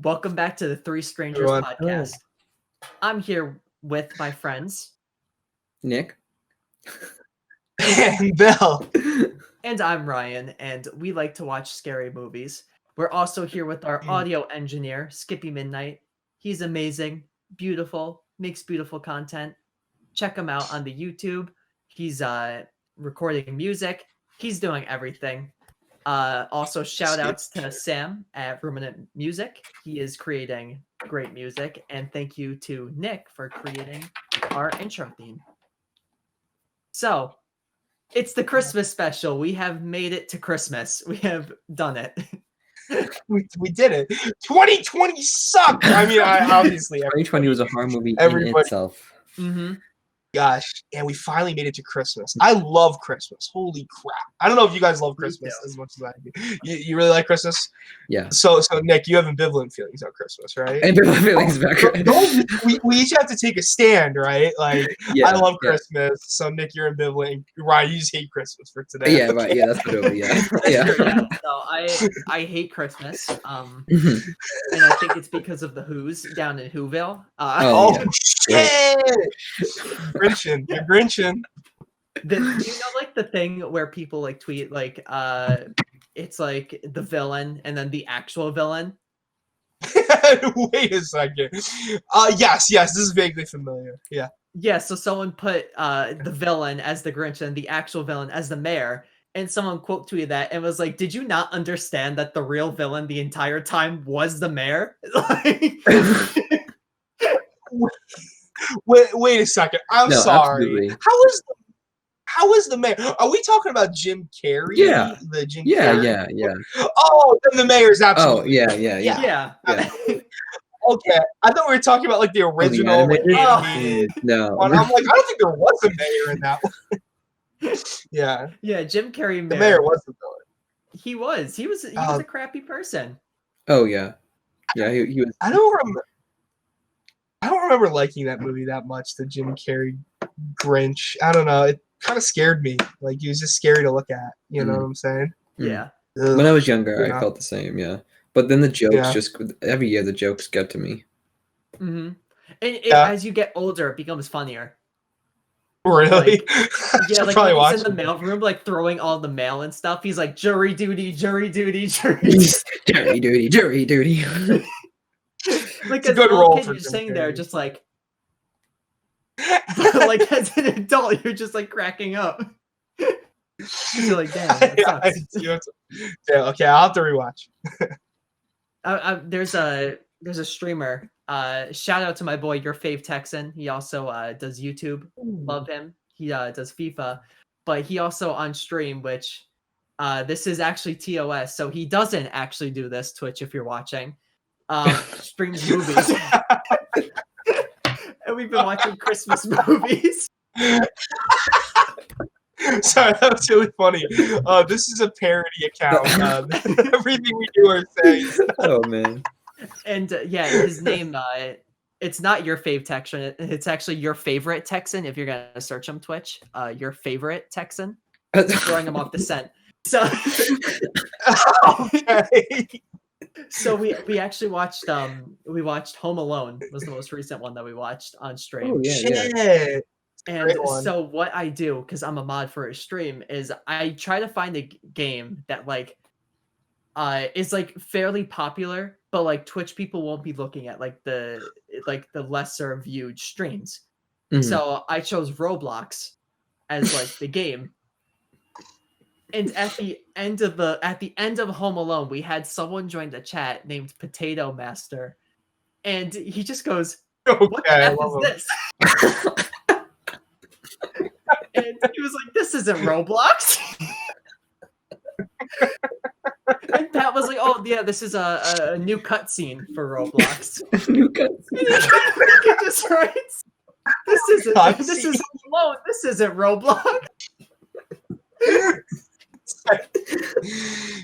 Welcome back to the Three Strangers Everyone. podcast. I'm here with my friends. Nick. And Bill. And I'm Ryan, and we like to watch scary movies. We're also here with our audio engineer, Skippy Midnight. He's amazing, beautiful, makes beautiful content. Check him out on the YouTube. He's recording music. He's doing everything. Also, shout outs to Sam at Ruminant Music. He is creating great music. And thank you to Nick for creating our intro theme. So, it's the Christmas special. We have made it to Christmas. We have done it. We did it. 2020 sucked. I mean, obviously. 2020 was a horror movie in itself. Mm-hmm. Gosh, and we finally made it to Christmas. I love Christmas. Holy crap. I don't know if you guys love Christmas as much as I do. You really like Christmas? Yeah. So Nick, you have ambivalent feelings about Christmas, right? Ambivalent feelings about Christmas. We each have to take a stand, right? Like, yeah, I love Christmas. So Nick, you're ambivalent. Ryan, you just hate Christmas for today. Yeah, right. Yeah, that's literally, yeah. Yeah. So I hate Christmas. And I think it's because of the Who's down in Whoville. Shit! Grinchin'. You're Grinchin'. You know, like the thing where people like tweet like it's like the villain and then the actual villain. Wait a second. Yes, this is vaguely familiar. Yeah. Yeah, so someone put the villain as the Grinch and the actual villain as the mayor, and someone quote tweeted that and was like, "Did you not understand that the real villain the entire time was the mayor?" Wait a second. I'm sorry. Absolutely. How is the mayor? Are we talking about Jim Carrey? Yeah. The Jim Yeah, Carrey? yeah. Oh, then the mayor's absolutely. Oh, yeah. Okay, I thought we were talking about like the original. No. I'm like, I don't think there was a mayor in that one. Yeah. Yeah, Jim Carrey. The mayor was the villain. He was a crappy person. Oh yeah. Yeah, he was. I don't remember liking that movie that much, the Jim Carrey Grinch. I don't know. It kind of scared me. Like, he was just scary to look at. You know what I'm saying? Yeah. When I was younger, I felt the same, yeah. But then the jokes every year the jokes get to me. Mm-hmm. And as you get older, it becomes funnier. Really? Like when he's in the mailroom, like throwing all the mail and stuff. He's like, jury duty, jury duty, jury duty. Jury duty, jury duty. Like as a little kid, you're sitting there just like, like as an adult, you're just like cracking up. You're like, damn. Okay, I'll have to rewatch. There's a streamer. Shout out to my boy, Your Fave Texan. He also does YouTube. Love him. He does FIFA, but he also on stream, which this is actually TOS, so he doesn't actually do this. Twitch, if you're watching, streams movies, and we've been watching Christmas movies. Sorry, that was really funny. This is a parody account. Everything we do are saying. Oh man. And his name, it's not Your Fave Texan. It's actually Your Favorite Texan. If you're going to search him Twitch, Your Favorite Texan. Throwing him off the scent. So, okay. So we actually watched Home Alone was the most recent one that we watched on stream. Oh, yeah. And so what I do, because I'm a mod for a stream, is I try to find a game that like is like fairly popular, but like Twitch people won't be looking at like the lesser viewed streams. Mm-hmm. So I chose Roblox as like the game. And at the end of Home Alone, we had someone join the chat named Potato Master, and he just goes, "What the F is this?" And he was like, "This isn't Roblox." And Pat was like, "Oh yeah, this is a new cutscene for Roblox." New cutscene. He just writes, "This isn't Home Alone. This isn't Roblox."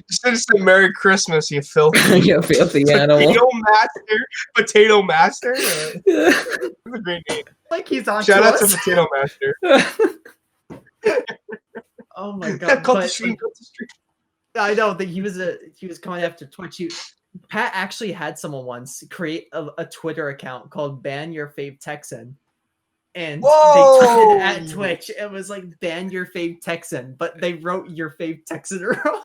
Just say Merry Christmas, you filthy, you filthy animal. Potato Master. That's a great name. Like he's on. Shout out to Potato Master. Oh my god! Cut the stream. I know that he was coming after Twitch. Pat actually had someone once create a Twitter account called "Ban Your Fave Texan," and they tweeted at Twitch. It was like "Ban Your Fave Texan," but they wrote "Your Fave Texan" wrong.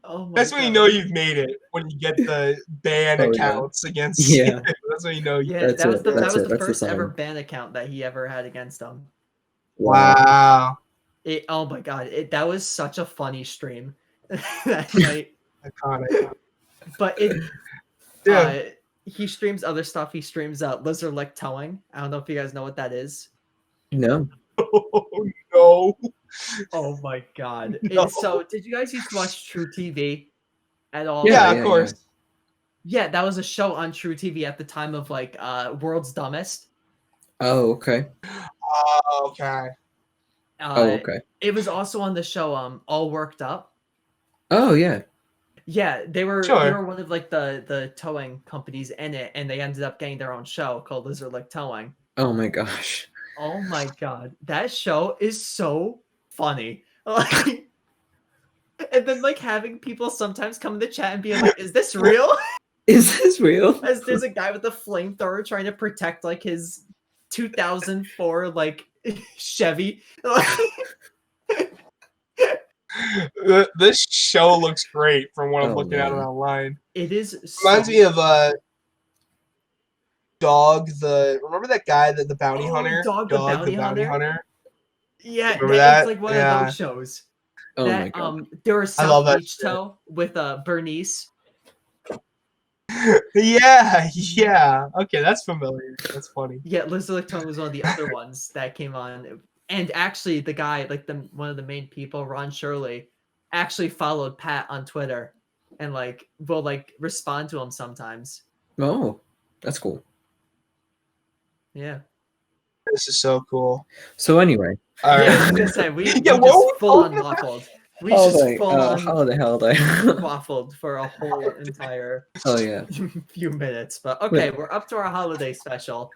Oh That's when you know you've made it, when you get the ban accounts against you. That's when you know. Yeah, that was the first ever ban account that he ever had against him. Wow. Oh my god, that was such a funny stream that night. Iconic. But he streams other stuff. He streams lizard lick towing. I don't know if you guys know what that is. No. Oh no. Oh my god. No. So did you guys used to watch True TV at all? Yeah, of course. Yeah, that was a show on True TV at the time of like World's Dumbest. Oh, okay. Okay. Okay. It was also on the show All Worked Up. Oh yeah. Yeah, they were one of like the towing companies in it, and they ended up getting their own show called Lizard Lick Towing. Oh my gosh. Oh my god, that show is so funny. And then like having people sometimes come in the chat and be like, "Is this real? Is this real?" As there's a guy with a flamethrower trying to protect like his 2004 like Chevy. This show looks great from what I'm looking at online. It is reminds me of Dog. Remember that guy that the bounty hunter? Dog the bounty hunter. Yeah, remember that? It's like one of those shows. Oh my god. There was South Beach Tow with Bernice. Yeah. Okay, that's familiar. That's funny. Yeah, Lizard Lick Towing was one of the other ones that came on. And actually, the guy, like one of the main people, Ron Shirley, actually followed Pat on Twitter, and like will like respond to him sometimes. Oh, that's cool. Yeah, this is so cool. So anyway, all right. Yeah, I was gonna say we just full on waffled. We just full on holiday waffled for a whole entire few minutes. But okay, we're up to our holiday special.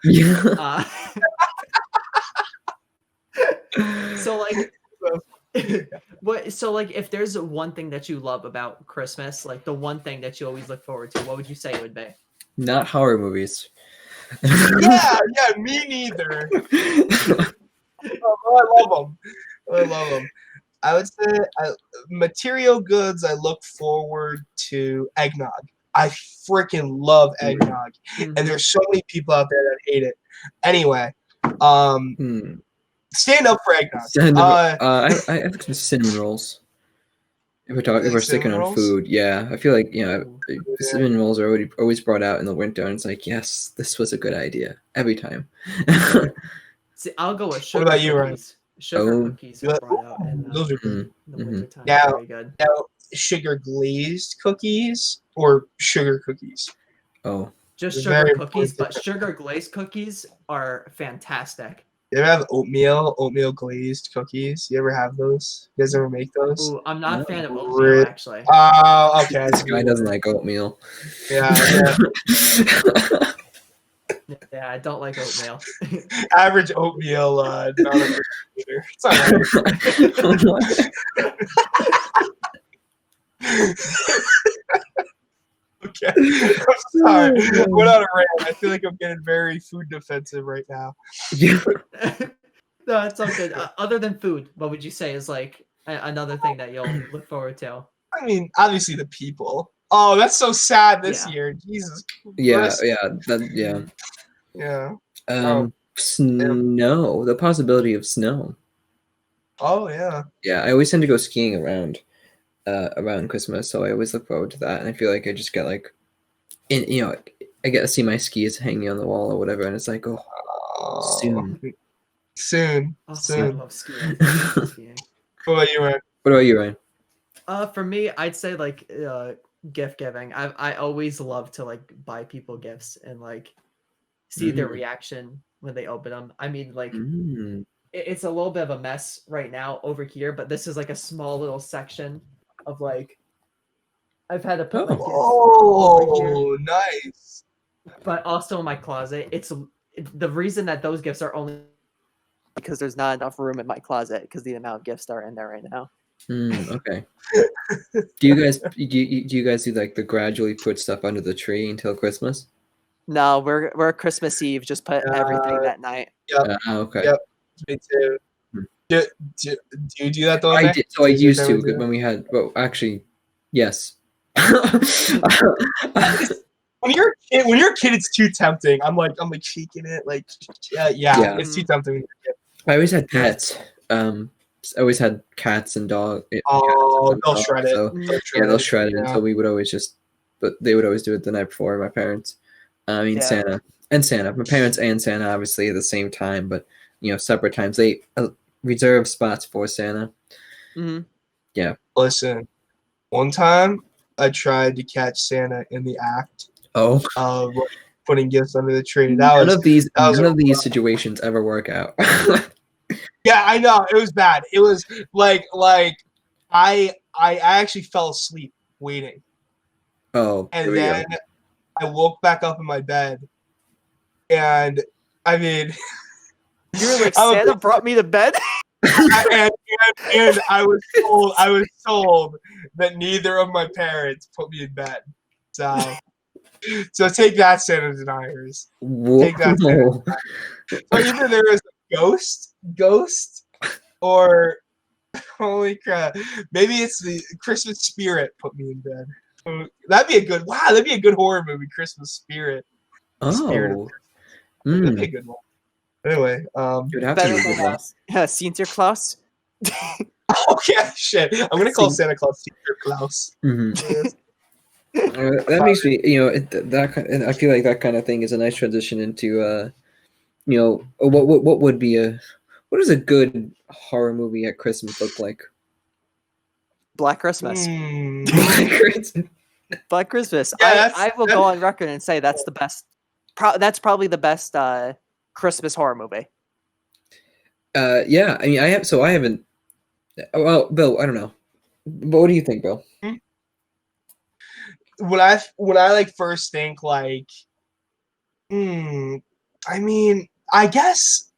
So like if there's one thing that you love about Christmas, like the one thing that you always look forward to, what would you say it would be? Not horror movies. Yeah, me neither. I love them. I would say material goods. I look forward to eggnog. I freaking love eggnog, and there's so many people out there that hate it. Anyway, stand up for eggnog. I think some cinnamon rolls. If we're sticking on food, yeah, I feel like cinnamon rolls are always brought out in the winter, and it's like, yes, this was a good idea every time. See, I'll go with sugar. What about you, Ryan? Sugar cookies are brought out in those are the wintertime. Very good. Now, sugar glazed cookies or sugar cookies? Oh, just sugar cookies, but sugar glazed cookies are fantastic. You ever have oatmeal glazed cookies? You ever have those? You guys ever make those? Ooh, I'm not a fan of oatmeal, actually. Oh, okay. This guy doesn't like oatmeal. Yeah. Yeah, I don't like oatmeal. Average oatmeal, not a it's all right. Okay. I'm sorry. What on a rant? I feel like I'm getting very food defensive right now. Yeah. No, it's all good. Other than food, what would you say is like another thing that you'll look forward to? I mean, obviously the people. Oh, that's so sad this year. Jesus Christ. Yeah. Snow. The possibility of snow. Oh yeah. Yeah, I always tend to go skiing around Christmas, so I always look forward to that, and I feel like I just get like, I get to see my skis hanging on the wall or whatever, and it's like, soon. I love skiing. What about you, Ryan? What about you, Ryan? For me, I'd say like gift giving. I always love to like buy people gifts and like see their reaction when they open them. I mean, like it's a little bit of a mess right now over here, but this is like a small little section of like I've had to put my gifts over here. Nice. But also in my closet, it's the reason that those gifts are only because there's not enough room in my closet because the amount of gifts that are in there right now. Okay. Do you guys do like the gradually put stuff under the tree until Christmas? No, we're Christmas Eve. Just put everything that night. Yep. Okay. Yep. Me too. Hmm. Do you do that though, I Nick? did. So I Does your used to family do that? when we had. Well, actually, yes. When you're a kid, it's too tempting. I'm like shaking it, like Yeah. it's too tempting when you're a kid. I always had pets. I always had cats and dogs. Oh, they'll shred it. So they'll shred it. So we would always but they would always do it the night before. My parents, I mean Yeah. Santa. My parents and Santa obviously at the same time, but separate times. They reserve spots for Santa. Mm-hmm. Yeah. Listen, one time I tried to catch Santa in the act Oh. of putting gifts under the tree. None of these situations ever work out. Yeah, I know. It was bad. It was like I actually fell asleep waiting. Oh, and then I woke back up in my bed, and I mean, you were like, Santa brought me to bed. and I was told that neither of my parents put me in bed. So take that, Santa deniers. Whoa. Take that, Santa deniers. So either there was a ghost, or holy crap, maybe it's the Christmas spirit put me in bed. That'd be a good horror movie, Christmas Spirit. Oh. That'd be a good one. Anyway, you'd have to be a good one. Sinterklaas. Oh yeah, shit. I'm gonna call Santa Claus Sinterklaas. That makes me, I feel like that kind of thing is a nice transition into, what would be what does a good horror movie at Christmas look like? Black Christmas. Black Christmas. Black Christmas. Yeah, I will go on record and say that's the best. That's probably the best Christmas horror movie. Yeah. I mean, I haven't. Well, Bill, I don't know. But what do you think, Bill? When I like first think like, I mean, I guess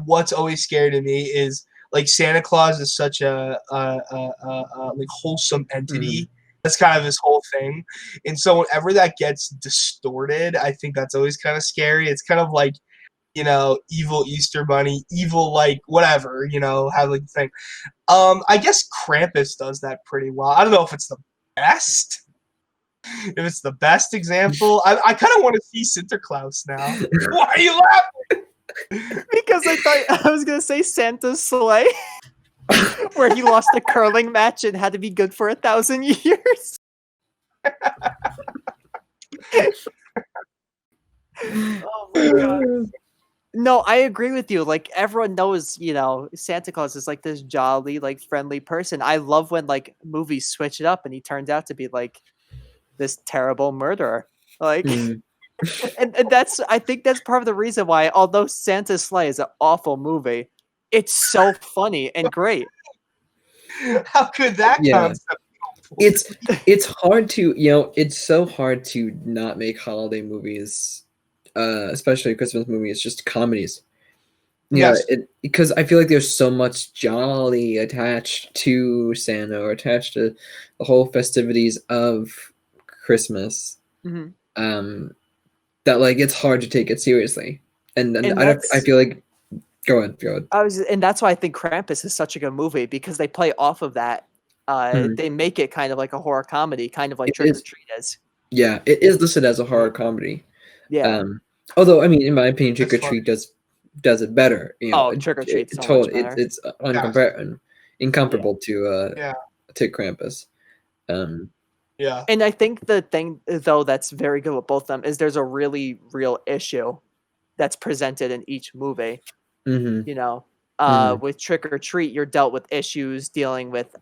what's always scary to me is like Santa Claus is such a like wholesome entity. That's kind of his whole thing. And so whenever that gets distorted, I think that's always kind of scary. It's kind of like, evil Easter Bunny, evil like whatever, have like the thing. I guess Krampus does that pretty well. I don't know if it's the best. If it's the best example, I kind of want to see Sinterklaas now. Why are you laughing? Because I thought I was gonna say Santa's sleigh, where he lost a curling match and had to be good for 1,000 years. Oh my god. No, I agree with you. Like everyone knows, Santa Claus is like this jolly, like friendly person. I love when like movies switch it up and he turns out to be like this terrible murderer. Like and I think that's part of the reason why, although Santa's Sleigh is an awful movie, it's so funny and great. How could that concept? It's hard to it's so hard to not make holiday movies, especially Christmas movies, just comedies. Yes. Because I feel like there's so much jolly attached to Santa or attached to the whole festivities of Christmas. That like it's hard to take it seriously, and I feel like go ahead. And that's why I think Krampus is such a good movie, because they play off of that. They make it kind of like a horror comedy, kind of like Trick or Treat is. Yeah, it is listed as a horror comedy. Yeah. Although I mean, in my opinion, Trick or Treat does it better. Trick or Treat, it's incomparable to Krampus. Yeah. And I think the thing, though, that's very good with both of them is there's a really real issue that's presented in each movie. With Trick or Treat, you're dealt with issues dealing with,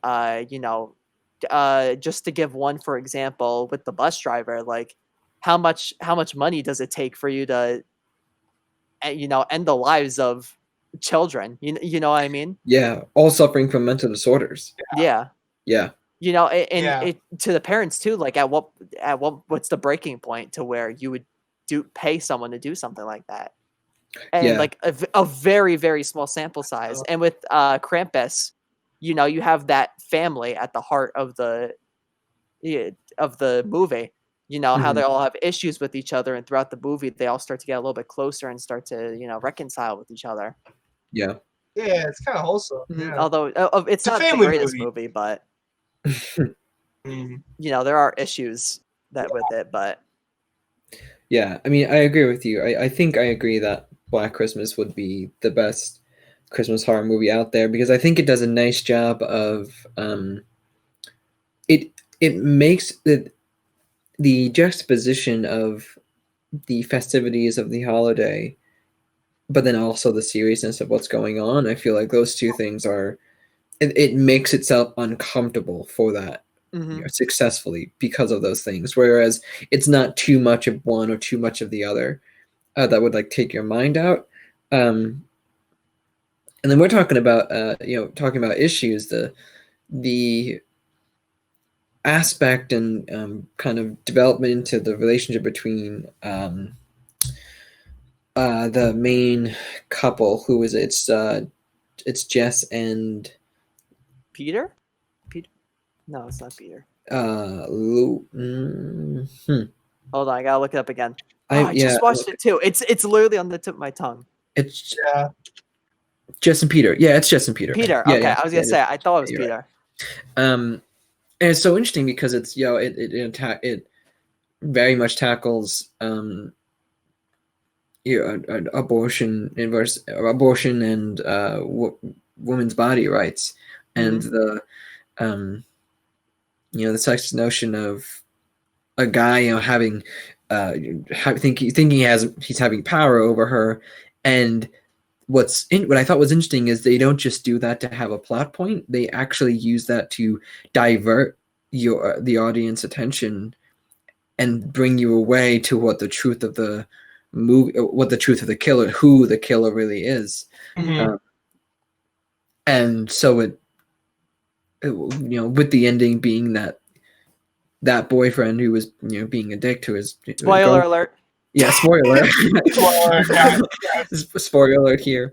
just to give one, for example, with the bus driver, like how much money does it take for you to, end the lives of children? You know what I mean? Yeah, all suffering from mental disorders. Yeah. And to the parents too, like what's the breaking point to where you would pay someone to do something like that? And like a very, very small sample size. And with Krampus, you know, you have that family at the heart of the movie. You know, how Mhm. they all have issues with each other, and throughout the movie, they all start to get a little bit closer and start to, you know, reconcile with each other. Yeah. Yeah, it's kind of wholesome. Yeah. Although it's a not the family greatest movie. movie, but Mhm. you know, there are issues with it. But Yeah, I mean, I agree with you. I think I agree that Black Christmas would be the best Christmas horror movie out there because I think it does a nice job of it makes the juxtaposition of the festivities of the holiday, but then also the seriousness of what's going on. I feel like those two things are it makes itself uncomfortable for that successfully because of those things. Whereas it's not too much of one or too much of the other that would like take your mind out. And then we're talking about talking about issues, the aspect and kind of development into the relationship between the main couple, who is it? It's Jess and Peter? No, it's not Peter. Lou. Hold on, I gotta look it up again. I just watched it too. It's literally on the tip of my tongue. It's Jess and Peter. Yeah, it's Jess and Peter. Peter. Yeah, okay, yeah, I was gonna say I thought it was Peter. Right. And it's so interesting because it's it very much tackles abortion and women's body rights and the the sex notion of a guy having thinking he's having power over her. And what I thought was interesting is they don't just do that to have a plot point. They actually use that to divert the audience attention and bring you away to what the truth of the movie, what the truth of the killer, who the killer really is. And so it with the ending being that boyfriend who was being a dick to his spoiler alert. Yeah, spoiler. Spoiler alert here.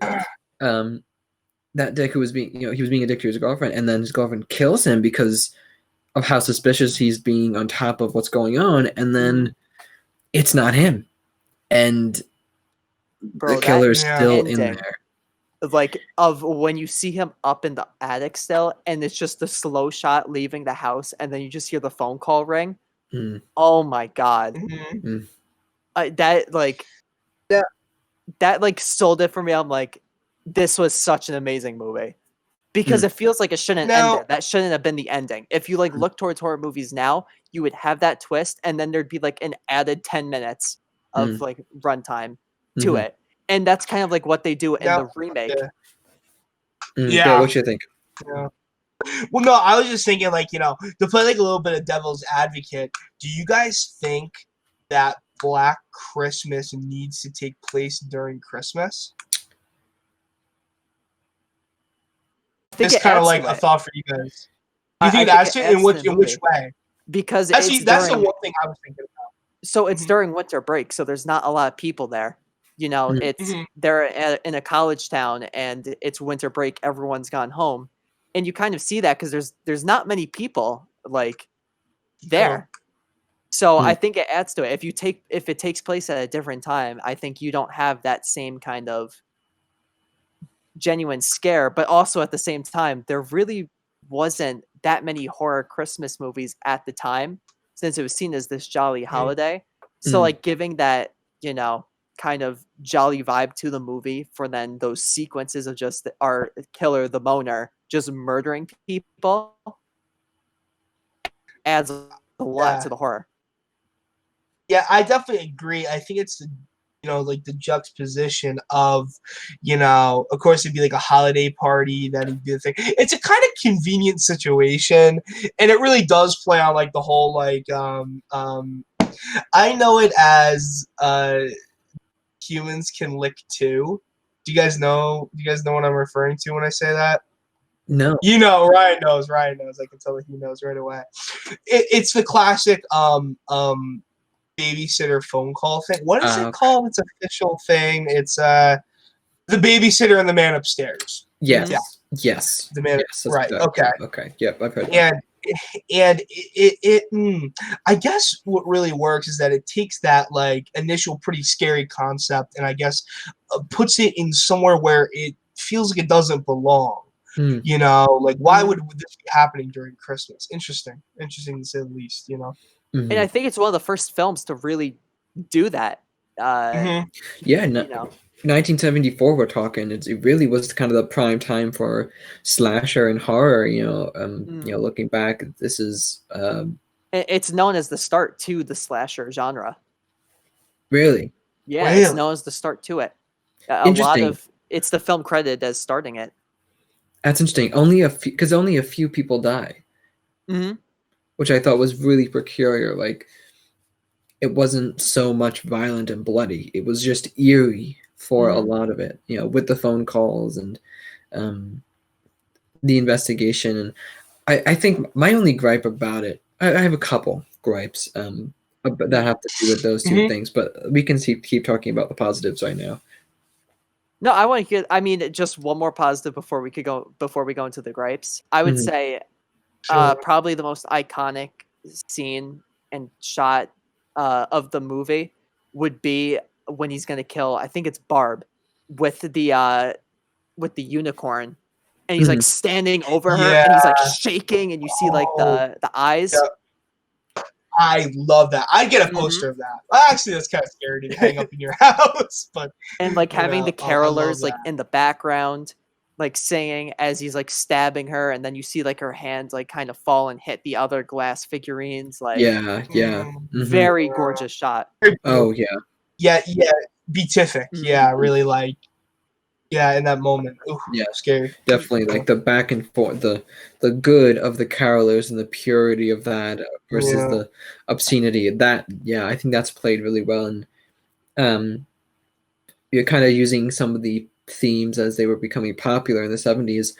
That dick who was being he was being a dick to his girlfriend, and then his girlfriend kills him because of how suspicious he's being on top of what's going on, and then it's not him, and the killer's still in there. Like of when you see him up in the attic still, and it's just the slow shot leaving the house, and then you just hear the phone call ring. Oh my god. That sold it for me. I'm like, this was such an amazing movie because it feels like it shouldn't end there. That shouldn't have been the ending. If you like look towards horror movies now, you would have that twist, and then there'd be like an added 10 minutes of like runtime to it, and that's kind of like what they do in the remake. Yeah, what you think? Yeah. Well, no, I was just thinking, like, to play like a little bit of devil's advocate. Do you guys think that Black Christmas needs to take place during Christmas? It's kind of like a thought for you guys. You think that's it? In which way? Because that's the one thing I was thinking about. So it's during winter break, so there's not a lot of people there. It's they're in a college town, and it's winter break. Everyone's gone home, and you kind of see that because there's not many people like there. So I think it adds to it. If it takes place at a different time, I think you don't have that same kind of genuine scare. But also at the same time, there really wasn't that many horror Christmas movies at the time, since it was seen as this jolly holiday. So like giving that, kind of jolly vibe to the movie for then those sequences of just our killer, the moaner, just murdering people adds a lot to the horror. Yeah, I definitely agree. I think it's like the juxtaposition of, of course it'd be like a holiday party, then it'd be the thing. It's a kind of convenient situation, and it really does play on like the whole like I know it as humans can lick too. Do you guys know what I'm referring to when I say that? No. Ryan knows. I can tell that he knows right away. It's the classic babysitter phone call thing. What is it called? It's an official thing. It's the babysitter and the man upstairs. Yes. Yeah. Yes. The man, Yes. That's right? that. Okay, Okay. Yep. I've heard that. and I guess what really works is that it takes that like initial pretty scary concept and I guess puts it in somewhere where it feels like it doesn't belong. Hmm. You know, like why would this be happening during Christmas? Interesting to say the least. You know, And I think it's one of the first films to really do that. Yeah. You know, 1974. We're talking. It really was kind of the prime time for slasher and horror. Looking back, this is it's known as the start to the slasher genre. really Yeah, it's known as the start to it. A lot interesting. of it's the film credited as starting it. That's interesting. Only a few people die, which I thought was really peculiar. Like, it wasn't so much violent and bloody. It was just eerie for a lot of it. With the phone calls and the investigation. And I think my only gripe about it, I have a couple gripes that have to do with those two things. But we can keep talking about the positives right now. No, I want to get. I mean, just one more positive before we go into the gripes. I would say, probably the most iconic scene and shot of the movie would be when he's gonna kill. I think it's Barb with the unicorn, and he's like standing over her, and he's like shaking, and you see like the eyes. Yeah. I love that. I'd get a poster of that. Actually, that's kind of scary to hang up in your house, but and like having the carolers like in the background, like saying as he's like stabbing her, and then you see like her hands like kind of fall and hit the other glass figurines. Like very gorgeous shot. Oh yeah, beatific. Yeah, really like. Yeah, in that moment. Ooh, scary. Definitely, like the back and forth, the good of the carolers and the purity of that versus the obscenity. That, I think that's played really well. And you're kind of using some of the themes as they were becoming popular in the 70s,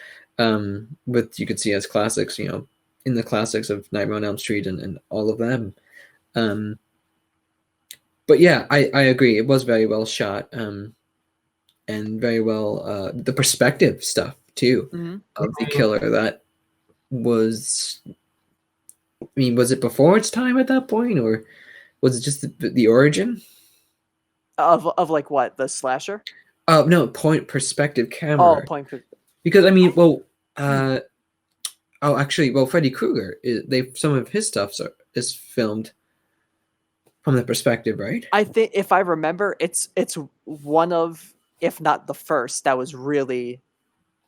with you could see as classics, in the classics of Nightmare on Elm Street and all of them. But yeah, I agree. It was very well shot. And very well the perspective stuff too of the killer. That was, I mean, was it before its time at that point, or was it just the origin of like what, the slasher? No, point perspective camera. Because I mean, Freddy Krueger, some of his stuff is filmed from the perspective, right? I think if I remember, it's one of, if not the first, that was really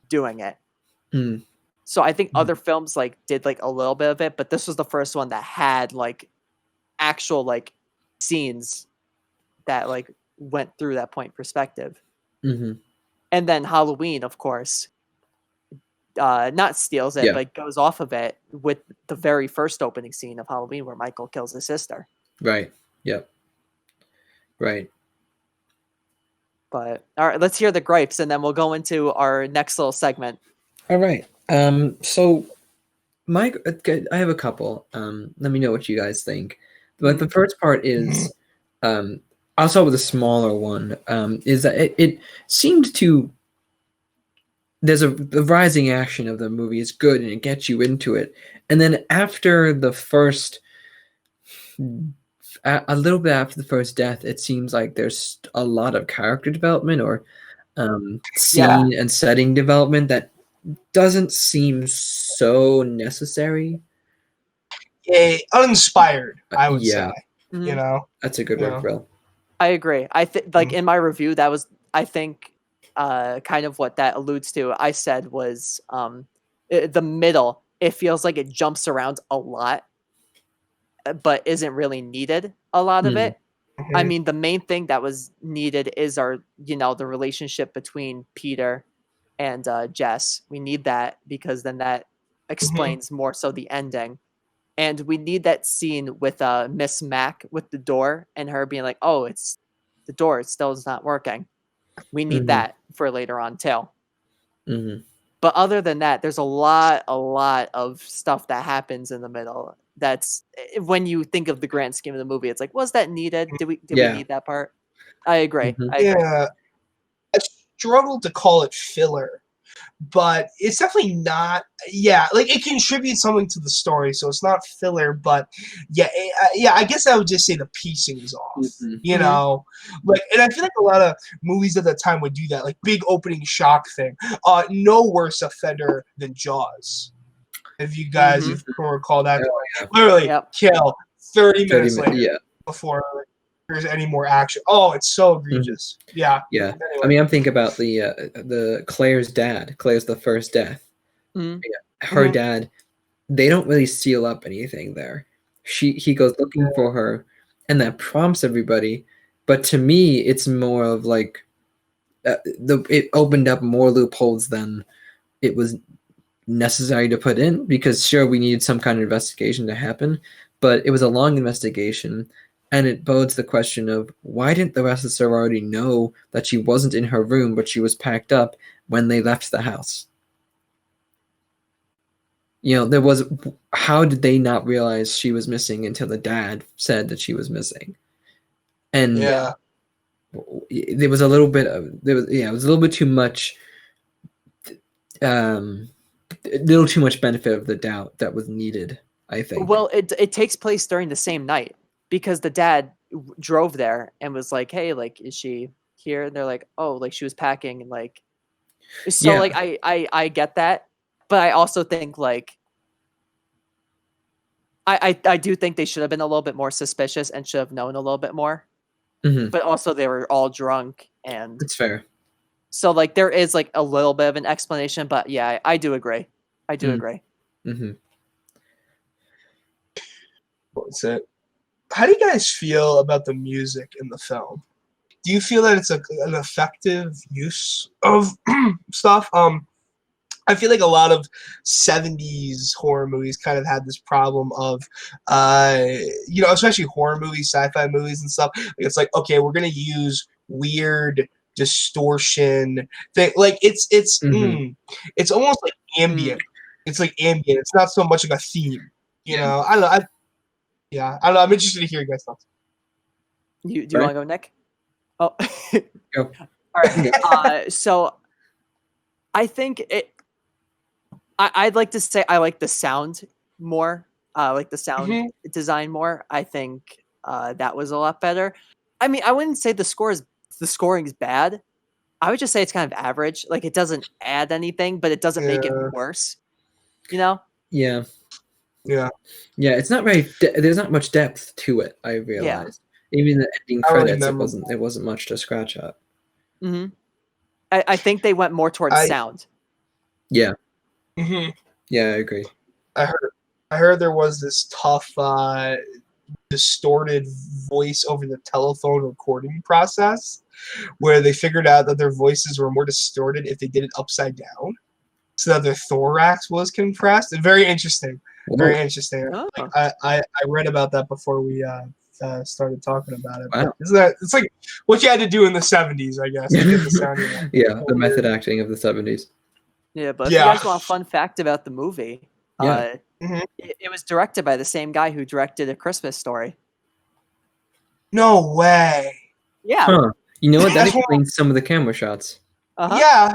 doing it. So I think other films like did like a little bit of it, but this was the first one that had like actual like scenes that like went through that point perspective. And then Halloween, of course, not steals it, but goes off of it with the very first opening scene of Halloween where Michael kills his sister. Right. Yep. Right. But all right, let's hear the gripes, and then we'll go into our next little segment. All right. So, Mike, I have a couple. Let me know what you guys think. But the first part is, I'll start with a smaller one. Is that it seemed to. The rising action of the movie is good, and it gets you into it, and then after the first. A little bit after the first death, it seems like there's a lot of character development or scene and setting development that doesn't seem so necessary. Uninspired, I would say. You know, that's a good word, Will. I agree. I think like in my review, that was, I think, kind of what that alludes to. I said was the middle. It feels like it jumps around a lot, but isn't really needed a lot of it. I mean, the main thing that was needed is the relationship between Peter and Jess. We need that because then that explains more so the ending. And we need that scene with Miss Mac with the door and her being like, oh, it's the door. It still is not working. We need that for later on too. But other than that, there's a lot of stuff that happens in the middle. That's when you think of the grand scheme of the movie, it's like, was that needed? Did we need that part? I agree. I struggled to call it filler but it's definitely not. Yeah, like it contributes something to the story, so it's not filler. But yeah, I guess I would just say the pacing is off. Mhm. You know, like, and I feel like a lot of movies at the time would do that, like big opening shock thing. No worse offender than Jaws. If you guys if you can recall that, Oh, yeah. literally Yep. kill 30 30 minutes later yeah. before there's any more action. Oh, it's so egregious. Yeah. Yeah. Anyway. I mean, I'm thinking about the Claire's dad. Claire's the first death. Mhm. Her Mhm. dad, they don't really seal up anything there. He goes looking for her, and that prompts everybody. But to me, it's more of like it opened up more loopholes than it was necessary to put in, because sure, we needed some kind of investigation to happen, but it was a long investigation, and it bodes the question of why didn't the rest of the sorority know that she wasn't in her room but she was packed up when they left the house? You know, there was, how did they not realize she was missing until the dad said that she was missing? And Yeah. there was a little bit of it was a little bit too much, a little too much benefit of the doubt that was needed, I think. Well, it takes place during the same night because the dad drove there and was like, "Hey, like, is she here?" And they're like, "Oh, like she was packing." And like, so Yeah. like I get that, but I also think like I do think they should have been a little bit more suspicious and should have known a little bit more. Mhm. But also they were all drunk, and It's fair. so like there is like a little bit of an explanation. But yeah, I do agree. I do Mm. agree. Mm-hmm. What's it? How do you guys feel about the music in the film? Do you feel that it's an effective use of stuff? I feel like a lot of 70s horror movies kind of had this problem of, especially horror movies, sci-fi movies and stuff. It's like, okay, we're going to use weird distortion thing. Like it's almost like ambient. It's like ambient. It's not so much like a theme. You know, I don't know. I don't know. I'm interested to hear your guys' thoughts. Do you want to go, Nick? Oh, Go. All right. So I think I'd like to say I like the sound more. Like the sound design more. I think that was a lot better. I mean, I wouldn't say the scoring is bad. I would just say it's kind of average. Like it doesn't add anything, but it doesn't make it worse. You know? Yeah. Yeah. Yeah. It's not very. There's not much depth to it. I realized. Even the ending credits, it wasn't much to scratch at. Mm-hmm. I think they went more towards sound. Yeah. Mm-hmm. Yeah, I agree. I heard there was this tough, distorted voice over the telephone recording process where they figured out that their voices were more distorted if they did it upside down, so that their thorax was compressed. Very interesting. Whoa. Very interesting. Oh. Like, I read about that before we started talking about it. Wow. It's like what you had to do in the 70s, I guess, to get the sound. Yeah, the method acting of the 70s. Yeah, but if you guys want a fun fact about the movie, it was directed by the same guy who directed A Christmas Story. No way. Yeah. Huh. You know what? That explains some of the camera shots. Uh-huh. Yeah.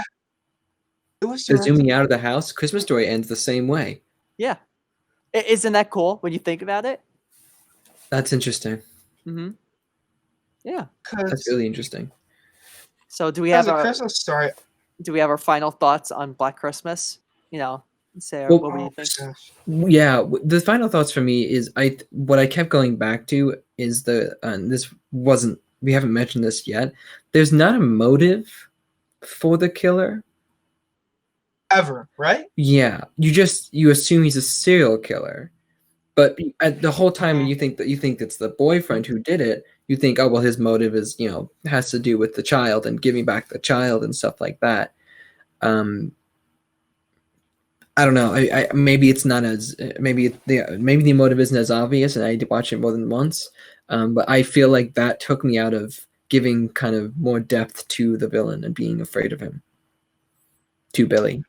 It was zooming out of the house. Christmas Story ends the same way. Yeah. Isn't that cool when you think about it? That's interesting. Mm-hmm. Yeah. That's really interesting. So do we have a Christmas Story? Do we have our final thoughts on Black Christmas? You know, Sarah, what do you think? Yeah, the final thoughts for me is what I kept going back to is we haven't mentioned this yet. There's not a motive for the killer. Ever, right? Yeah, you assume he's a serial killer, but the whole time you think it's the boyfriend who did it. You think, oh well, his motive is has to do with the child and giving back the child and stuff like that. I don't know. Maybe it's not as maybe the motive isn't as obvious, and I had to watch it more than once. But I feel like that took me out of giving kind of more depth to the villain and being afraid of him. To Billy.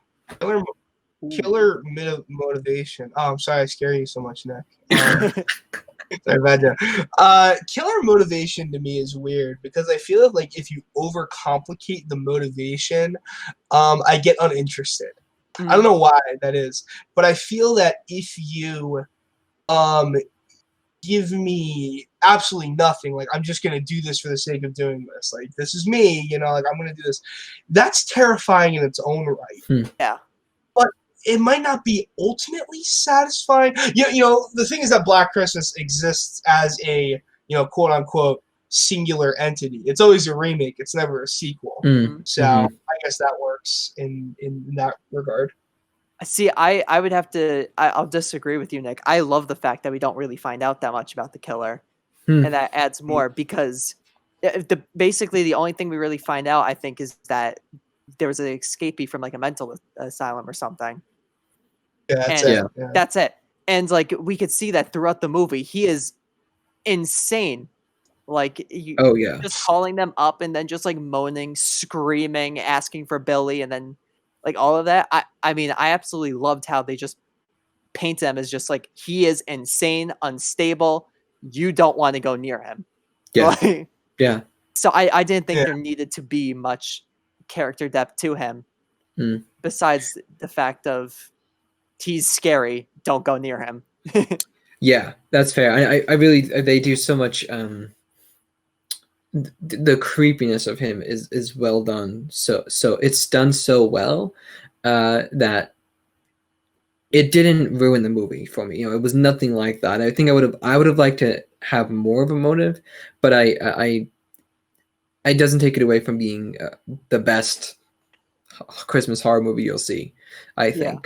Killer motivation. Oh, I'm sorry I scare you so much, Nick. Sorry, bad joke. Killer motivation to me is weird because I feel like if you overcomplicate the motivation, I get uninterested. I don't know why that is, but I feel that if you give me absolutely nothing, like I'm just gonna do this for the sake of doing this, like this is me, like I'm gonna do this, that's terrifying in its own right. Yeah. But it might not be ultimately satisfying. The thing is that Black Christmas exists as a quote unquote singular entity. It's always a remake. It's never a sequel. So I guess that works in that regard. See, I would have to. I'll disagree with you, Nick. I love the fact that we don't really find out that much about the killer, and that adds more because basically the only thing we really find out, I think, is that there was an escapee from like a mental asylum or something. Yeah, that's and it. Yeah. That's it. And like we could see that throughout the movie, he is insane. Like just calling them up and then just like moaning, screaming, asking for Billy, and then like all of that. I mean, I absolutely loved how they just paint him as just like he is insane, unstable. You don't want to go near him. Yeah. Like, yeah. So I didn't think there needed to be much character depth to him, besides the fact of he's scary. Don't go near him. Yeah, that's fair. I really they do so much. The creepiness of him is well done. So it's done so well that it didn't ruin the movie for me. It was nothing like that. I think I would have liked to have more of a motive, but it doesn't take it away from being the best Christmas horror movie you'll see. I think.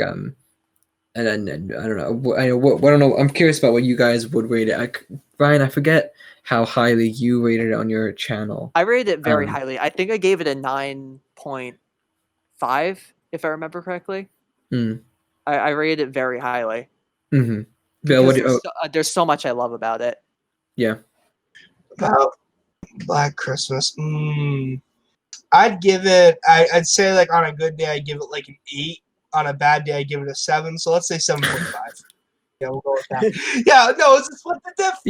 And then I don't know. I don't know. I'm curious about what you guys would rate it. Ryan, I forget how highly you rated it on your channel. I rated it very highly. I think I gave it a 9.5, if I remember correctly. I rated it very highly. There's so much I love about it. Yeah. About Black Christmas. I'd give it. I'd say like on a good day, I'd give it like an 8. On a bad day, I give it a 7. So let's say 7.5. Yeah, we'll go with that. Yeah, no, it's split the difference.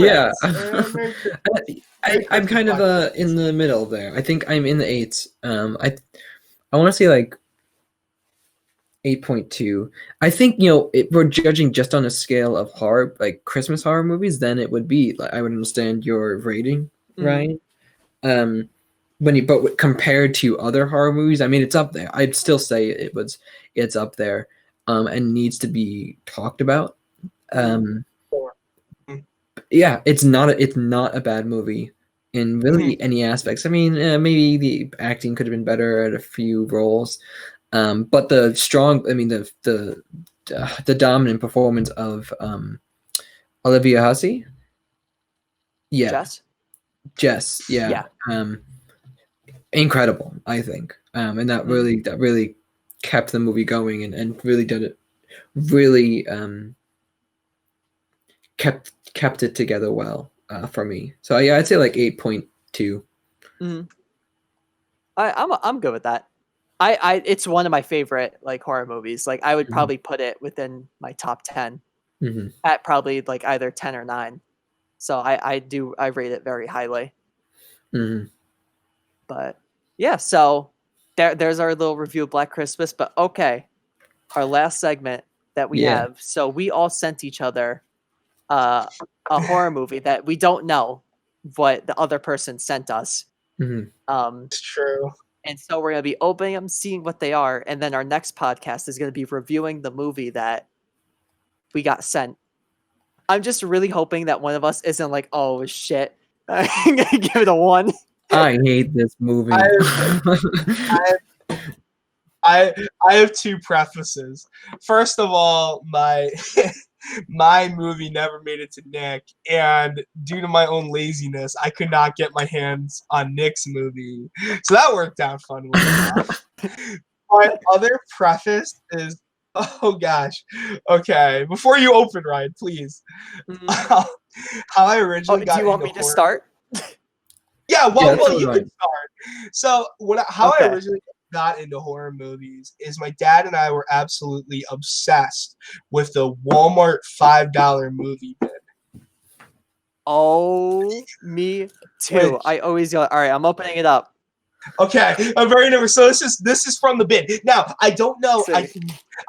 Yeah, I'm kind of in the middle there. I think I'm in the 8s. I want to say like 8.2. I think if we're judging just on a scale of horror, like Christmas horror movies, then it would be like I would understand your rating, Ryan. But compared to other horror movies, I mean, it's up there. I'd still say it's up there, and needs to be talked about. Yeah, it's not a bad movie in really any aspects. I mean, maybe the acting could have been better at a few roles, but the dominant performance of Olivia Hussey, Jess, yeah. Incredible, I think, and that really kept the movie going and really did it, really kept it together well for me. So yeah, I'd say like 8.2. I'm good with that. It's one of my favorite like horror movies. Like I would probably put it within my top 10 at probably like either 10 or 9. So I rate it very highly. But yeah, so there's our little review of Black Christmas. But okay, our last segment that we have. So we all sent each other a horror movie that we don't know what the other person sent us. It's true. And so we're going to be opening them, seeing what they are, and then our next podcast is going to be reviewing the movie that we got sent. I'm just really hoping that one of us isn't like, oh shit, I'm going to give it a 1. I hate this movie. I have 2 prefaces. First of all, my movie never made it to Nick, and due to my own laziness, I could not get my hands on Nick's movie. So that worked out fun. My other preface is, oh gosh, okay. Before you open, Ryan, please. How I originally got. Do you want me to start? Yeah, well, you can start. So I originally got into horror movies is my dad and I were absolutely obsessed with the Walmart $5 movie bin. Oh, me too. Which- I always go. All right, I'm opening it up. Okay, I'm very nervous. So this is from the bid. Now I don't know. Sick.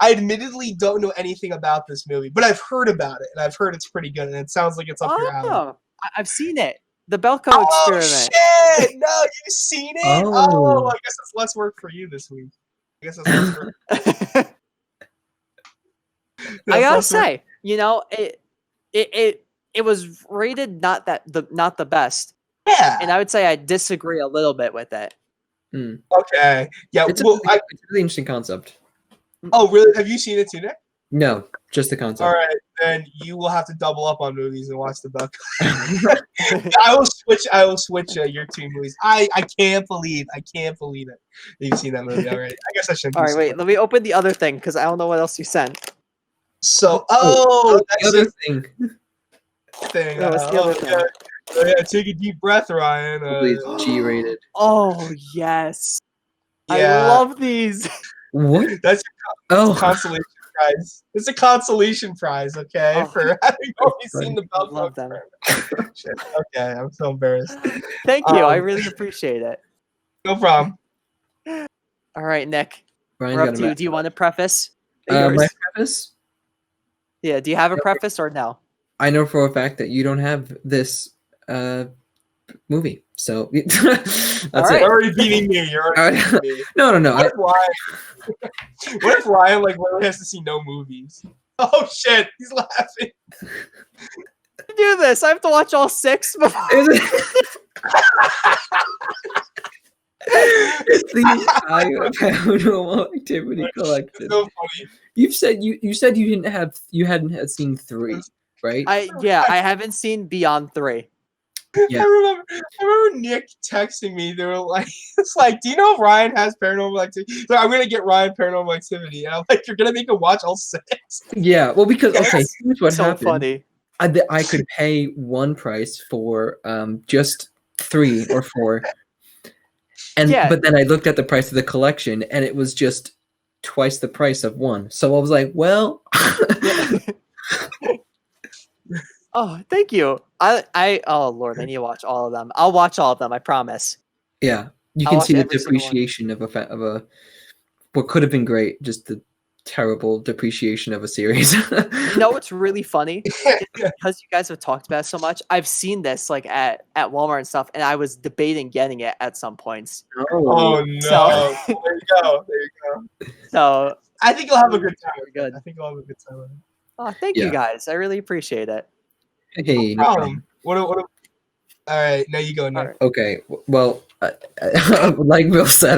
I admittedly don't know anything about this movie, but I've heard about it, and I've heard it's pretty good, and it sounds like it's up your alley. Oh, I've seen it. The Belko Oh experiment. shit! No, you've seen it? Oh. I guess it's less work for you this week. I guess that's less work. I gotta less work. say, it was rated not the best, Yeah. and I would say I disagree a little bit with it. Okay. Yeah. It's a Well, really interesting concept. oh, really? Have you seen it too, Nick? No, just the concept. All right, then you will have to double up on movies and watch the Buck. I will switch your two movies. I can't believe it. You've seen that movie already. I guess I shouldn't. All right, wait. Let me open the other thing because I don't know what else you sent. So, the that's other the thing. thing. No, it's the other thing. Yeah, take a deep breath, Ryan. Probably it's G-rated. Oh yes, I Yeah. love these. What? That's Oh, a consolation prize. It's a consolation prize, okay, Oh. for having already Funny. seen the I Belko love them. experiment. Shit. Okay, I'm so embarrassed. Thank you. I Um, really appreciate it. No problem. All right, Nick. Ryan's We're got up a to you. map. Do you want to preface? My yours? preface? Yeah. Do you have a preface or no? I know for a fact that you don't have this movie, so that's All You're right. it. already beating me. You're already beating me. No. What if Ryan like literally has to see no movies? Oh shit, he's laughing. Do this. I have to watch all 6 before. It's the entire Paranormal Activity collection. So funny. You said you hadn't had seen 3, right? I haven't seen Beyond 3. Yeah. I remember Nick texting me. They were like, "It's like, do you know if Ryan has Paranormal Activity?" So I'm gonna get Ryan Paranormal Activity, and I'm like, "You're gonna make him watch all 6?" Yeah, well, because okay, here's what So happened. funny. I could pay one price for just 3 or 4, and Yeah. but then I looked at the price of the collection, and it was just twice the price of 1. So I was like, well. Oh, thank you. Oh Lord, I need to watch all of them. I'll watch all of them. I promise. Yeah, you I'll can watch see the every single one. depreciation of a what could have been great, just the terrible depreciation of a series. You know what's really funny? Because you guys have talked about it so much, I've seen this like at Walmart and stuff, and I was debating getting it at some points. Oh no! So- There you go. There you go. So, I think you'll have a good time. Very good. I think you'll have a good time. With it. oh, thank Yeah. you guys. I really appreciate it. Hey, no problem. What? All right, now you go, Nick. All right. Okay, well, like Bill said,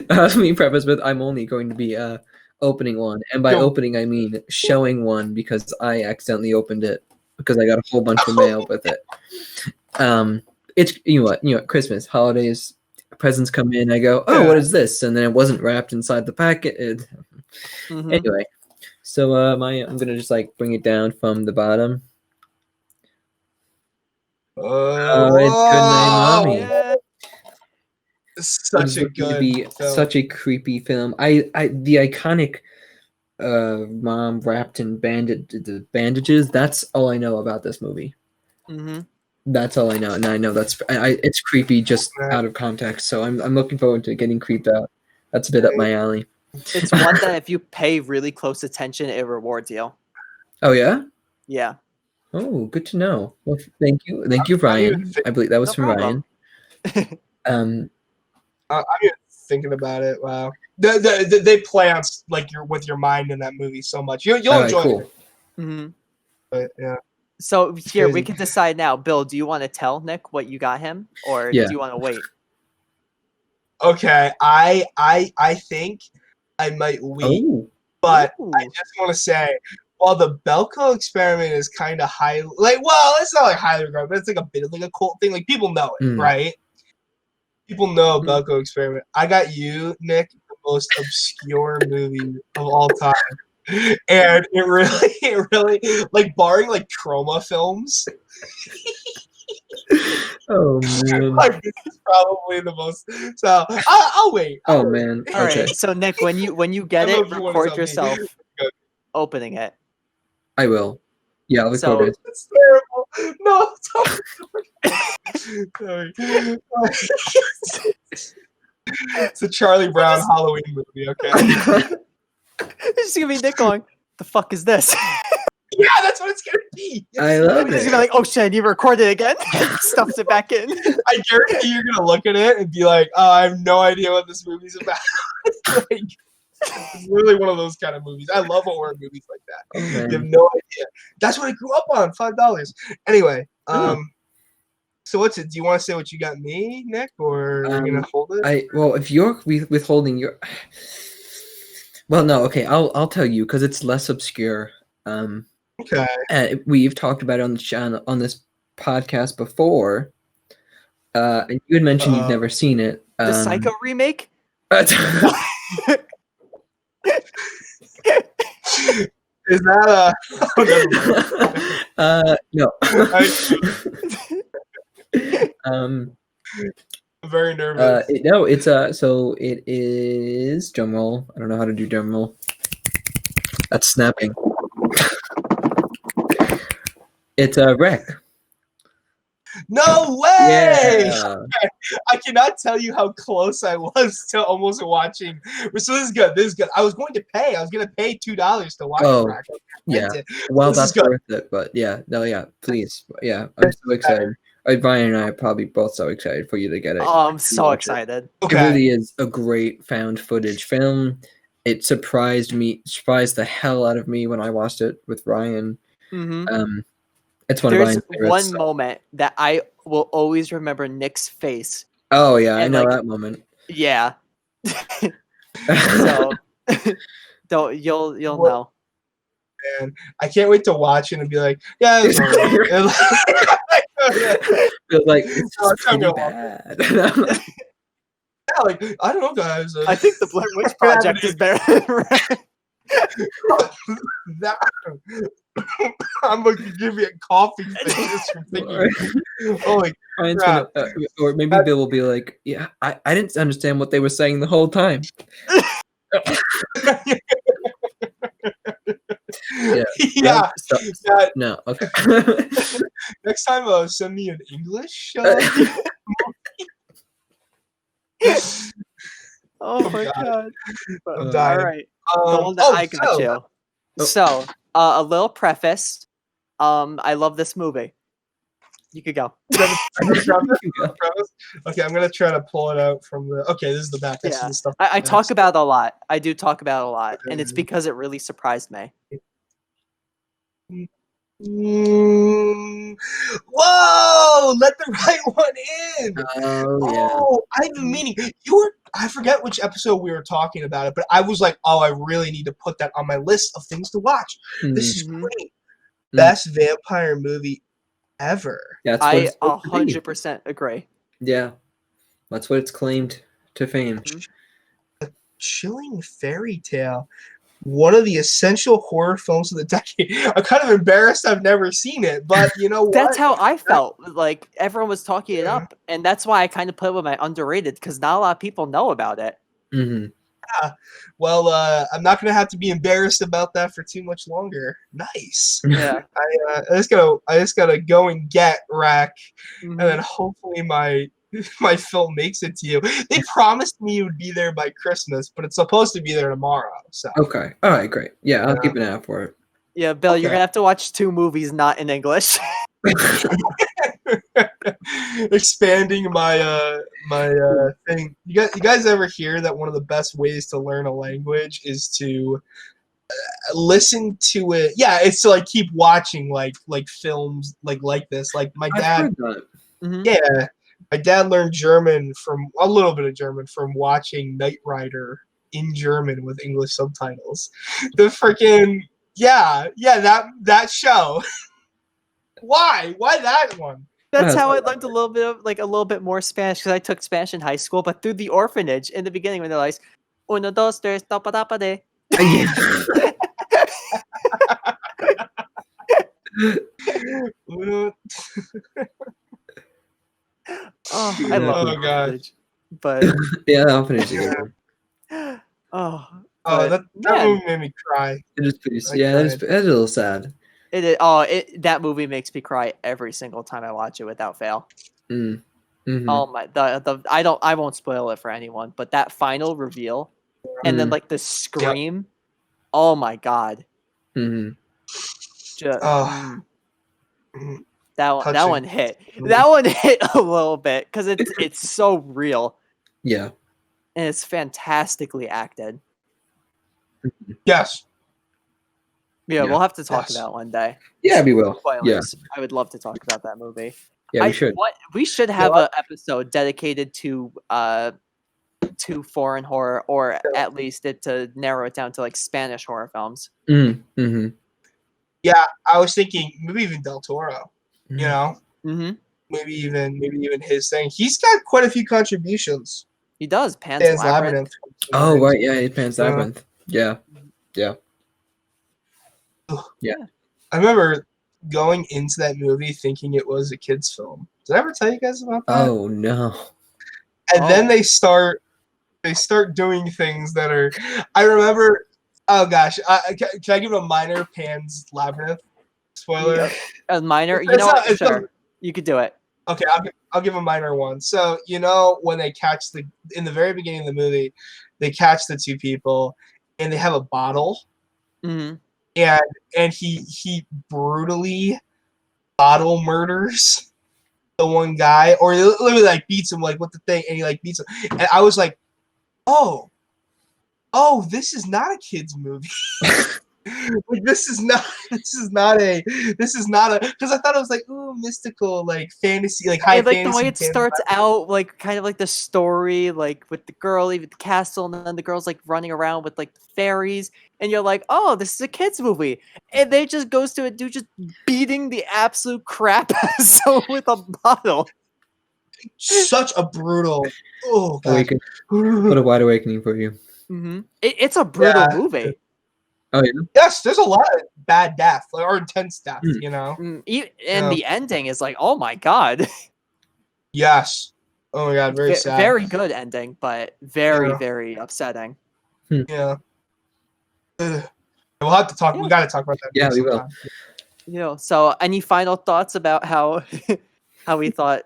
let me preface with I'm only going to be opening one, and by Go. opening I mean showing one because I accidentally opened it because I got a whole bunch of mail with it. It's you know what, Christmas, holidays, presents come in. I go, oh, what is this? And then it wasn't wrapped inside the packet. Mhm. Anyway, so I'm gonna just like bring it down from the bottom. Oh, it's Good Night, Mommy. Yeah. Such a good be film. such a creepy film. The iconic mom wrapped in bandages. That's all I know about this movie. Mhm. That's all I know, and I know it's creepy just out of context. So I'm looking forward to getting creeped out. That's a bit up my alley. It's one that if you pay really close attention, it rewards you. Oh yeah. Yeah. Oh, good to know. Well, thank you, Ryan. I believe that was No from problem. Ryan. I'm even thinking about it. Wow, they play on like with your mind in that movie so much. You'll enjoy cool. it. hmm But yeah, So here we crazy. can decide now. Bill, do you want to tell Nick what you got him, or Yeah. do you want to wait? okay. I think I might wait, Oh, but Ooh. I just want to say, while the Belko experiment is kind of high, like, well, it's not like highly regarded, but it's like a bit of like a cult thing. Like people know it, Mm. right? People know Mm. Belko experiment. I got you, Nick, the most obscure movie of all time. And it really, like, barring like trauma films, oh man. like this is probably the most. So I'll wait. Oh man. All Okay. right. So Nick, when you get I don't know it, if you wanna record tell me. yourself Good. opening it. I will. Yeah, I'll record it. It's terrible. No, sorry. It's a Charlie Brown Halloween movie, okay? It's gonna be Nick going, the fuck is this? Yeah, that's what it's gonna be. I love He's it. gonna be like, oh shit, I need to record it again. Stuffs it back in. I guarantee you're gonna look at it and be like, oh, I have no idea what this movie's about. Like, it's literally one of those kind of movies. I love horror movies like that. Oh, man. You have no idea. That's what I grew up on, $5. Anyway, so what's it? Do you want to say what you got me, Nick, or are you gonna hold it? Well, if you're withholding your, well, no, okay, I'll tell you because it's less obscure. Okay. We've talked about it on the channel on this podcast before. And you had mentioned you've never seen it. The Psycho remake? Is that a? No. I'm very nervous. No, it's so it is drum roll. I don't know how to do drum roll. That's snapping. It's a wreck. No way! Yeah. I cannot tell you how close I was to almost watching. So this is good. This is good. I was going to pay. I was going to pay $2 to watch Oh, Wreck. yeah. Well, This is that's good. worth it. But yeah, no, yeah, please, yeah, I'm so excited. Brian and I are probably both so excited for you to get it. Oh, I'm so excited. It really is a great found footage film. It surprised the hell out of me when I watched it with Ryan. Mm-hmm. It's one There's of Ryan's favorites. one moment that I will always remember Nick's face. Oh yeah, I and, know like, that moment. Yeah. So you'll know. Man, I can't wait to watch it and be like, yeah, it's Feels like it's Oh, just pretty I'm bad. yeah, like I don't know, guys. I think the Blair Witch Project is better than Wreck. that, I'm going to give you a coffee face just for thinking. Holy Ryan's crap. gonna, or maybe Bill will be like, yeah, I didn't understand what they were saying the whole time. Yeah. No, okay. Next time, send me an English. Oh my god. I'm All dying. right. The one that I got you. So, a little preface. I love this movie. You could go. Okay, I'm gonna try to pull it out from the. Okay, this is the back. This is the stuff. I talk about it a lot. I do talk about it a lot, and it's because it really surprised me. Whoa! Let the right one in. Oh, I've been meaning. I forget which episode we were talking about it, but I was like, oh, I really need to put that on my list of things to watch. This is great. Best vampire movie ever. That's I 100% agree. Yeah, that's what it's claimed to fame. A chilling fairy tale. One of the essential horror films of the decade. I'm kind of embarrassed I've never seen it, but you know what? That's how I felt. Like, everyone was talking it up, and that's why I kind of put it with my underrated, because not a lot of people know about it. Mm-hmm. Yeah. Well, I'm not gonna have to be embarrassed about that for too much longer. Nice. Yeah. I just gotta go and get Rack, and then hopefully my film makes it to you. They promised me it would be there by Christmas, but it's supposed to be there tomorrow. So Okay. All right. Great. Yeah, I'll keep an eye out for it. Yeah, Bill, you're gonna have to watch 2 movies not in English. Expanding my thing. You guys ever hear that one of the best ways to learn a language is to listen to it? Yeah, it's to like keep watching like films like this. Like my dad. Yeah. My dad learned German from a little bit of German from watching Knight Rider in German with English subtitles. The freaking that show. Why that one? That's how I learned a little bit more Spanish, because I took Spanish in high school, but through the orphanage in the beginning when they're like, uno, dos, tres, tapa, tapa, de. I love the orphanage. But yeah, the orphanage is a good one. That movie made me cry. It is pretty. Yeah, that's a little sad. That movie makes me cry every single time I watch it without fail. Mm. Mm-hmm. Oh my, I won't spoil it for anyone, but that final reveal, and then like the scream, oh my god, Mm-hmm. that one hit a little bit because it's so real. Yeah. And it's fantastically acted. Yes. Yeah, we'll have to talk about it one day. Yeah, we will. Spoilers. Yeah. I would love to talk about that movie. Yeah, we should. We should have an episode dedicated to foreign horror, or at least to narrow it down to like Spanish horror films. Mm-hmm. Yeah, I was thinking maybe even Del Toro. You know, maybe even his thing. He's got quite a few contributions. He does. Pan's Labyrinth. Oh right, yeah, Pan's Labyrinth. Yeah. I remember going into that movie thinking it was a kids' film. Did I ever tell you guys about that? Oh no. And then they start doing things that are. I remember. Oh gosh, can I give a minor Pan's Labyrinth spoiler? A minor, you know what? Sure, you could do it. Okay, I'll give a minor one. So you know when they catch in the very beginning of the movie, they catch the two people, and they have a bottle, and he brutally bottle murders the one guy, or literally like beats him like with the thing, and he like beats him, and I was like, oh, this is not a kids movie. Like this is not a because I thought it was like mystical, like fantasy, like high fantasy. Like the way it starts out, like kind of like the story, like with the girl even the castle, and then the girl's like running around with like the fairies, and you're like, oh, this is a kids movie, and they just goes to a dude just beating the absolute crap out of someone with a bottle. Such a brutal. Oh god! What a wide awakening for you. It's a brutal movie. Oh yeah. Yes, there's a lot of bad death or intense death, you know. And the ending is like, oh my god. Yes. Oh my god, very sad. Very good ending, but very upsetting. Yeah. We'll have to talk. We got to talk about that. Yeah, we will. You know. So, any final thoughts about how we thought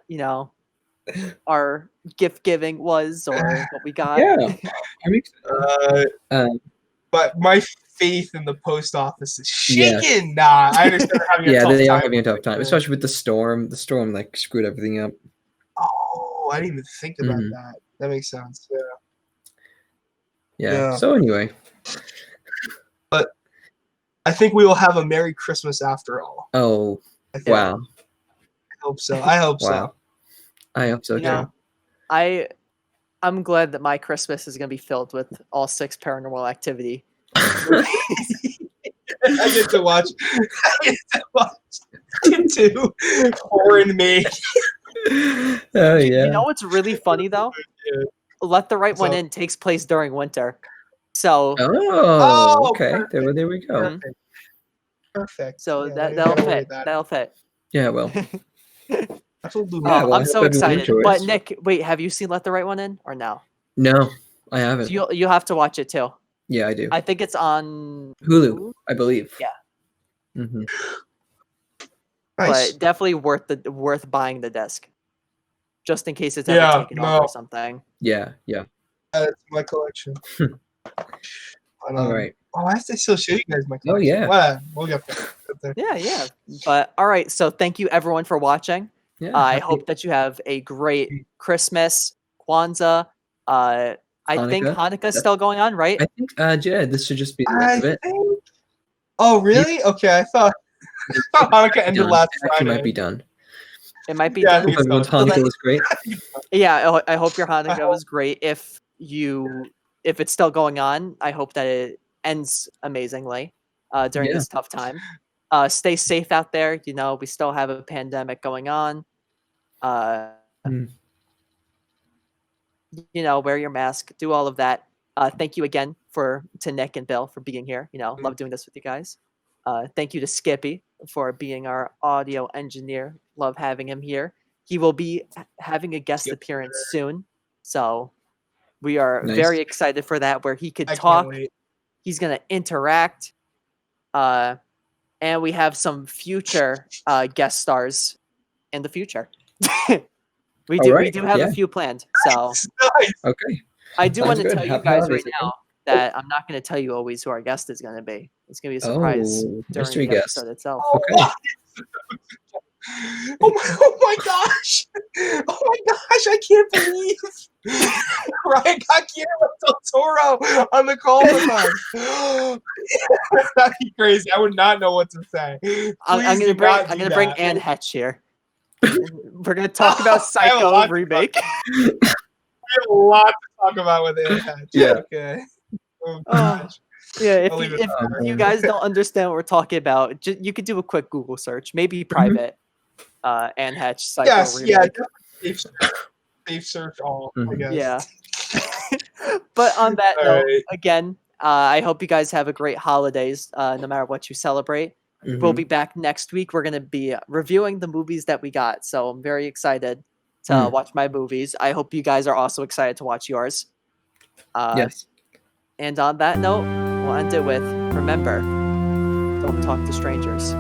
our gift giving was, or what we got? Yeah. But my faith in the post office is shaken. Nah, I understand having a tough time. They are having a tough time, especially with the storm. The storm like screwed everything up. Oh, I didn't even think about that. That makes sense. Yeah. So anyway, but I think we will have a Merry Christmas after all. Oh, wow. I hope so. I hope so. I hope so too. I'm glad that my Christmas is going to be filled with all 6 Paranormal Activity. I get to watch 2 foreign made. Oh yeah. You know what's really funny though? Let the Right One In takes place during winter. So. Oh, okay. There we go. Perfect. So that'll fit. That'll fit. Yeah, well. I'm so excited. But Nick, wait, have you seen Let the Right One In or no? No, I haven't. So you have to watch it too. Yeah, I do. I think it's on Hulu, I believe. Yeah. Nice. But definitely worth buying the disc, just in case it's ever taken off or something. Yeah. That's my collection. All right. Oh, I have to still show you guys my collection. Oh yeah. Well, we'll get there. Yeah. But all right, so thank you everyone for watching. Yeah, I hope that you have a great Christmas, Kwanzaa. I think Hanukkah's still going on, right? I think, this should just be the end of it. Oh, really? Okay, I thought Hanukkah ended last Friday. It might be done. It might be done. Everyone's Hanukkah was great. Yeah, I hope your Hanukkah was great. If it's still going on, I hope that it ends amazingly during this tough time. Stay safe out there. We still have a pandemic going on. Wear your mask, do all of that. Thank you again to Nick and Bill for being here. Love doing this with you guys. Thank you to Skippy for being our audio engineer. Love having him here. He will be having a guest appearance soon. So we are very excited for that, where he could talk. He's going to interact. and we have some future guest stars in the future. we Alright, do have yeah. a few planned. So Nice. Okay. I do Sounds want to good. tell you Happy guys holidays, right everyone. now that I'm not going to tell you always who our guest is going to be. It's going to be a surprise Oh, during mystery the guest. episode itself. Okay. Oh my gosh! Oh my gosh! I can't believe Ryan got Guillermo del Toro on the call with us. That'd be crazy. I would not know what to say. I'm Please going to bring that. Anne Hetch here. We're going to talk about I have a lot Psycho to remake. We have a lot to talk about with Anne Hatch. Yeah. Okay. Oh, Oh, gosh. yeah, if I'll leave it if there. you guys don't understand what we're talking about, you could do a quick Google search, maybe private. Anne Hetch Psycho Yes, remake. yeah, definitely safe search all, I guess. Yeah. But on that All note, right. again, I hope you guys have a great holidays, no matter what you celebrate. We'll be back next week. We're going to be reviewing the movies that we got. So I'm very excited to watch my movies. I hope you guys are also excited to watch yours. Yes. And on that note, we'll end it with, remember, don't talk to strangers.